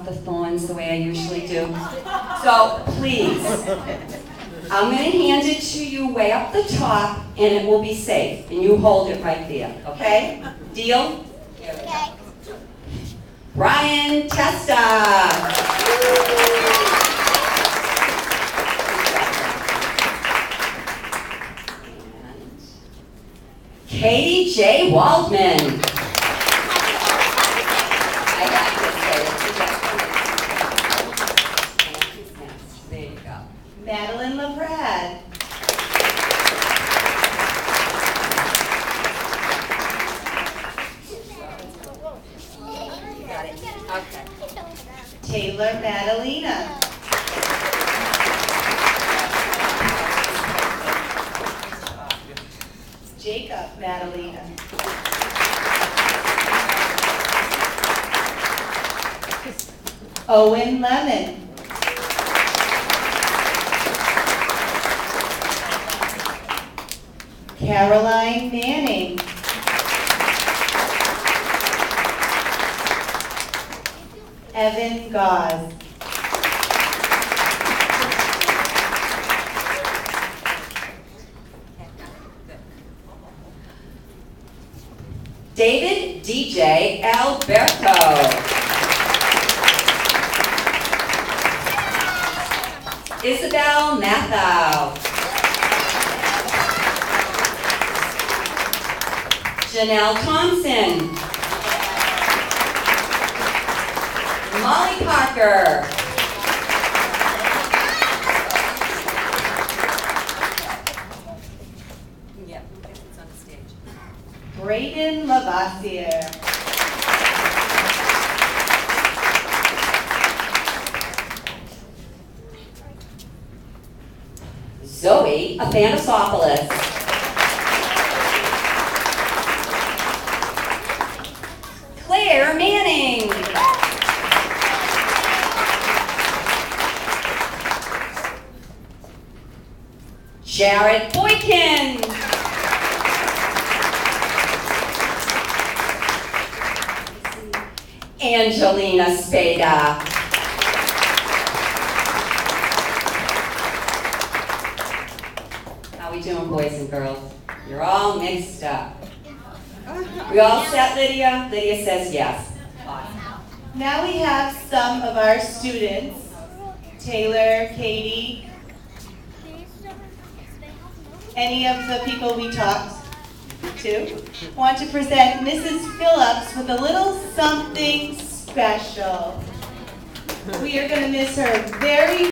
off the thorns the way I usually do. So please, I'm going to hand it to you way up the top, and it will be safe. And you hold it right there, okay? Deal? Okay. Brian Testa. Katie J. Waldman. I got this. There you go. Madeline LaPrade. You got it. Okay. Taylor Madalena. Jacob Madalena. Owen Lemon. Caroline Manning. Evan Gause. David DJ Alberto. Isabel Mathau. Janelle Thompson. Molly Parker. Yeah, it's on the stage. Brayden Lavassier. Zoe Athanasopoulos. Claire Manning. Jared Boykin. Angelina Spada. How we doing, boys and girls? You're all mixed up. We all set, Lydia? Lydia says yes. Awesome. Now we have some of our students, Taylor, Katie, any of the people we talked to, want to present Mrs. Phillips with a little something special. We are going to miss her very